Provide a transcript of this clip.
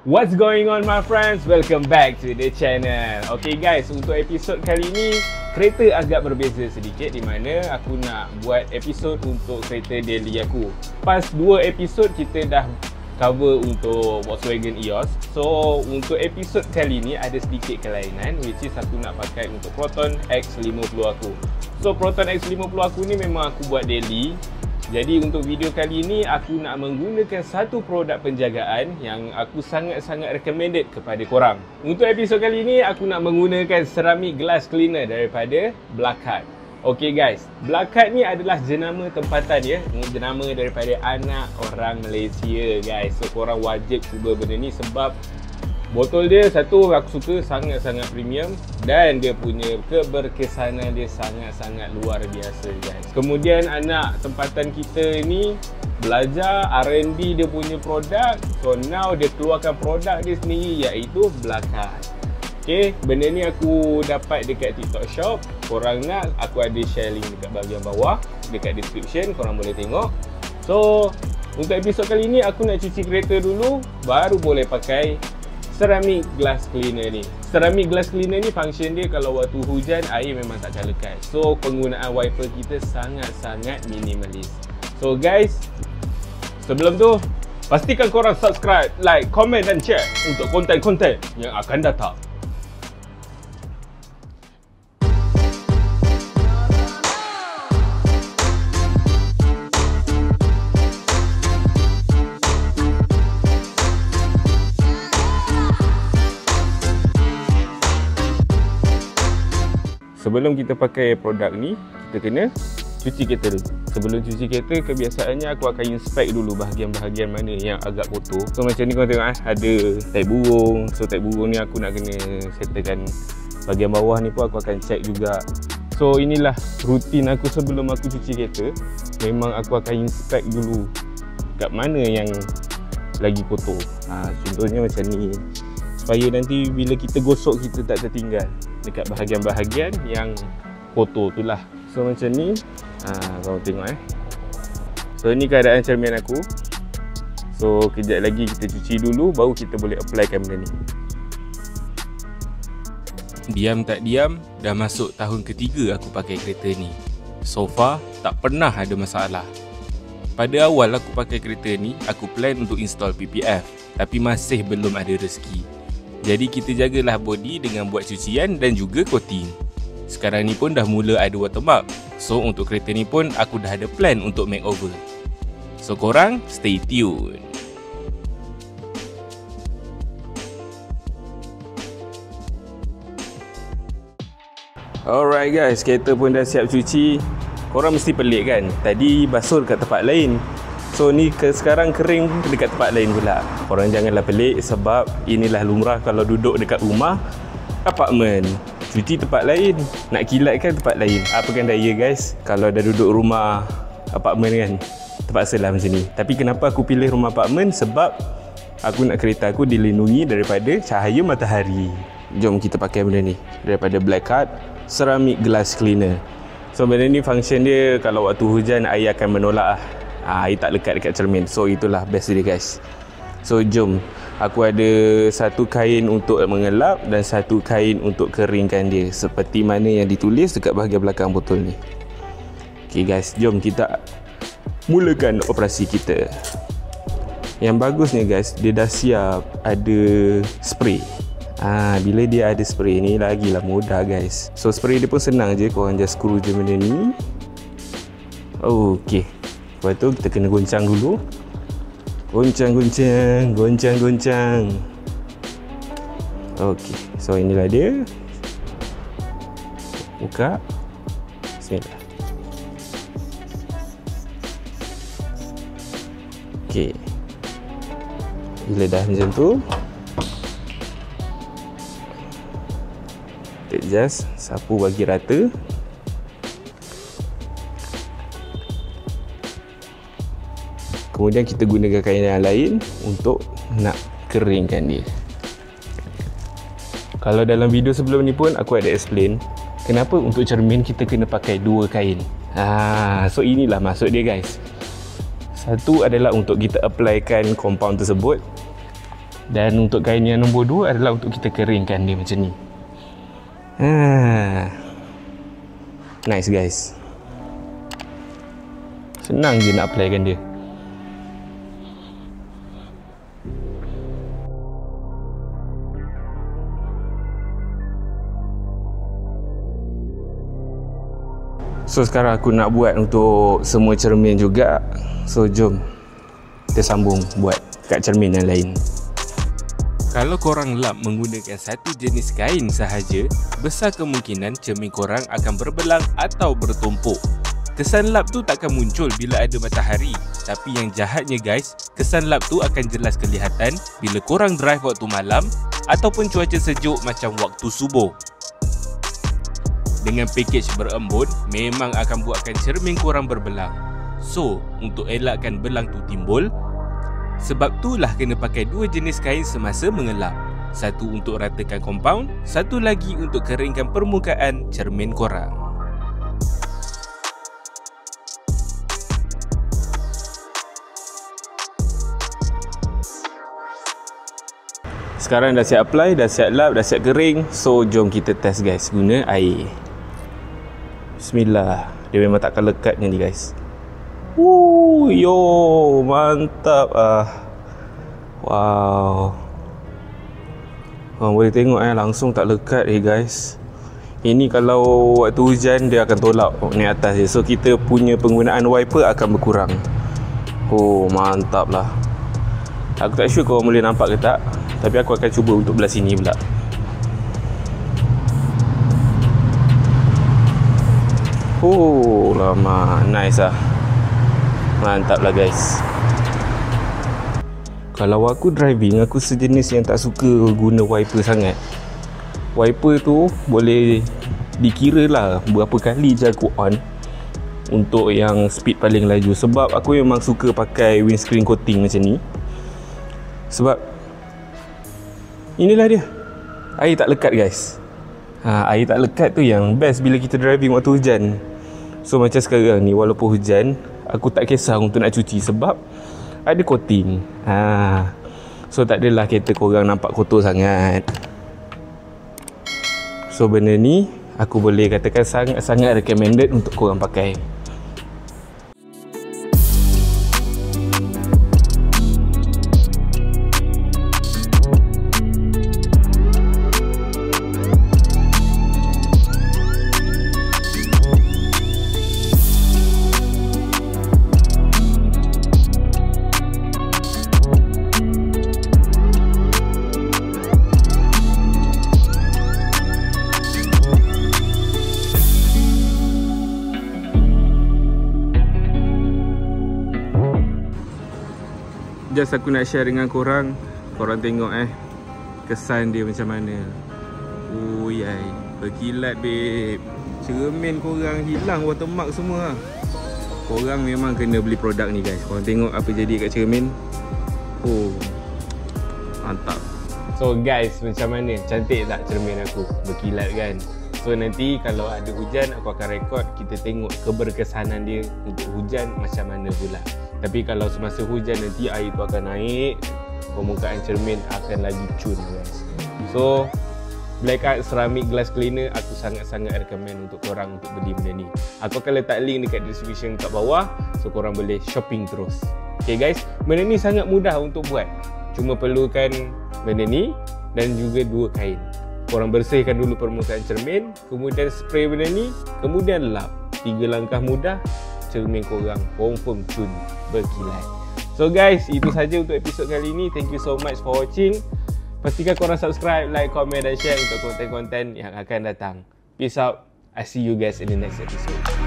What's going on my friends? Welcome back to the channel. Okay guys, untuk episod kali ni kereta agak berbeza sedikit, di mana aku nak buat episod untuk kereta daily aku. Pas 2 episod kita dah cover untuk Volkswagen EOS. So untuk episod kali ni ada sedikit kelainan, which is aku nak pakai untuk Proton X50 aku. So Proton X50 aku ni memang aku buat daily. Jadi untuk video kali ni aku nak menggunakan satu produk penjagaan yang aku sangat-sangat recommended kepada korang. Untuk episod kali ni aku nak menggunakan ceramic glass cleaner daripada Blackheart. Okay guys, Blackheart ni adalah jenama tempatan ya, jenama daripada anak orang Malaysia guys. So korang wajib cuba benda ni sebab botol dia satu aku suka, sangat-sangat premium dan dia punya keberkesanan dia sangat-sangat luar biasa guys. Kemudian anak tempatan kita ni belajar R&D dia punya produk. So now dia keluarkan produk dia sendiri iaitu Blackheart. Okay, benda ni aku dapat dekat TikTok Shop. Korang nak, aku ada share link dekat bahagian bawah, dekat description, korang boleh tengok. So untuk episod kali ni aku nak cuci kereta dulu, baru boleh pakai ceramic glass cleaner ni. Ceramic glass cleaner ni function dia kalau waktu hujan air memang takkan lekat. So penggunaan wiper kita sangat-sangat minimalis. So guys, sebelum tu pastikan korang subscribe, like, komen dan share untuk konten-konten yang akan datang. Sebelum kita pakai produk ni, kita kena cuci kereta dulu. Sebelum cuci kereta, kebiasaannya aku akan inspect dulu bahagian-bahagian mana yang agak kotor. So macam ni korang tengok ada tai burung. So tai burung ni aku nak kena settlekan bahagian bawah ni pun aku akan check juga. So inilah rutin aku sebelum aku cuci kereta. Memang aku akan inspect dulu kat mana yang lagi kotor. Contohnya macam ni, supaya nanti bila kita gosok kita tak tertinggal dekat bahagian-bahagian yang kotor tu lah. So macam ni, korang tengok So ni keadaan cermin aku. So kejap lagi kita cuci dulu, baru kita boleh applykan benda ni. Diam tak diam, dah masuk tahun ketiga aku pakai kereta ni. So far, tak pernah ada masalah. Pada awal aku pakai kereta ni, aku plan untuk install PPF, tapi masih belum ada rezeki. Jadi kita jagalah body dengan buat cucian dan juga coating. Sekarang ni pun dah mula ada watermark. So untuk kereta ni pun aku dah ada plan untuk makeover. So korang stay tune. Alright guys, kereta pun dah siap cuci. Korang mesti pelik kan, tadi basuh dekat tempat lain. So ni sekarang kering dekat tempat lain pula. Korang janganlah pelik sebab inilah lumrah kalau duduk dekat rumah apartmen. Cuci tempat lain, nak kilatkan tempat lain. Apakan daya guys, kalau dah duduk rumah apartmen kan, terpaksalah macam ni. Tapi kenapa aku pilih rumah apartmen? Sebab aku nak kereta aku dilindungi daripada cahaya matahari. Jom kita pakai benda ni daripada Blackheart Ceramic Glass Cleaner. So benda ni function dia kalau waktu hujan air akan menolak air tak lekat dekat cermin. So itulah best dia guys. So jom, aku ada satu kain untuk mengelap dan satu kain untuk keringkan dia, seperti mana yang ditulis dekat bahagian belakang botol ni. Okay guys, jom kita mulakan operasi kita. Yang bagusnya guys, dia dah siap ada spray. Bila dia ada spray ni lagilah mudah guys. So spray dia pun senang je, korang just screw je benda ni. Okay, lepas tu kita kena goncang dulu. Goncang. Okey, so inilah dia. Buka. Bismillah. Okey. Bila dah macam tu, kita just sapu bagi rata. Kemudian kita gunakan kain yang lain untuk nak keringkan dia. Kalau dalam video sebelum ni pun aku ada explain kenapa untuk cermin kita kena pakai dua kain. So inilah maksud dia guys. Satu adalah untuk kita applykan compound tersebut, Dan untuk kain yang nombor 2 adalah untuk kita keringkan dia macam ni. Nice guys. Senang je nak applykan dia. So sekarang aku nak buat untuk semua cermin juga. So jom kita sambung buat kat cermin yang lain. Kalau korang lap menggunakan satu jenis kain sahaja, besar kemungkinan cermin korang akan berbelang atau bertumpuk. Kesan lap tu takkan muncul bila ada matahari. Tapi yang jahatnya guys, kesan lap tu akan jelas kelihatan bila korang drive waktu malam ataupun cuaca sejuk macam waktu subuh. Dengan package berembun, memang akan buatkan cermin korang berbelang. So, untuk elakkan belang tu timbul, sebab itulah kena pakai 2 jenis kain semasa mengelap. Satu untuk ratakan compound, satu lagi untuk keringkan permukaan cermin korang. Sekarang dah siap apply, dah siap lap, dah siap kering. So, jom kita test guys guna air. Bismillah. Dia memang takkan lekatnya ni guys. Yo, mantap Wow. Korang boleh tengok langsung tak lekat guys. Ini kalau waktu hujan dia akan tolak ni atas je. So kita punya penggunaan wiper akan berkurang. Mantap lah. Aku tak sure korang boleh nampak ke tak, tapi aku akan cuba untuk belah sini pula. Lama. Nice lah. Mantap lah guys. Kalau aku driving, aku sejenis yang tak suka guna wiper sangat. Wiper tu boleh dikira lah berapa kali je aku on untuk yang speed paling laju. Sebab aku memang suka pakai windscreen coating macam ni. Sebab inilah dia, air tak lekat guys. Air tak lekat tu yang best bila kita driving waktu hujan. So macam sekarang ni, walaupun hujan, aku tak kisah untuk nak cuci sebab ada coating. So tak adalah kereta korang nampak kotor sangat. So benda ni aku boleh katakan sangat-sangat recommended untuk korang pakai. Just aku nak share dengan korang. Korang tengok kesan dia macam mana. Yai, berkilat babe. Cermin korang hilang watermark semua. Korang memang kena beli produk ni guys. Korang tengok apa jadi kat cermin. Mantap. So guys, macam mana? Cantik tak cermin aku? Berkilat kan? So nanti kalau ada hujan, aku akan rekod. Kita tengok keberkesanan dia untuk hujan macam mana pula. Tapi kalau semasa hujan nanti air tu akan naik, permukaan cermin akan lagi cun guys. So Black Art Ceramic Glass Cleaner aku sangat-sangat recommend untuk korang untuk beli benda ni. Aku akan letak link dekat description kat bawah, so korang boleh shopping terus. Okay guys, benda ni sangat mudah untuk buat. Cuma perlukan benda ni dan juga 2 kain. Korang bersihkan dulu permukaan cermin, kemudian spray benda ni, kemudian lap. 3 langkah mudah, cermin korang confirm cun berkilat. So guys, itu saja untuk episod kali ini. Thank you so much for watching. Pastikan korang subscribe, like, komen dan share untuk konten-konten yang akan datang. Peace out. I see you guys in the next episode.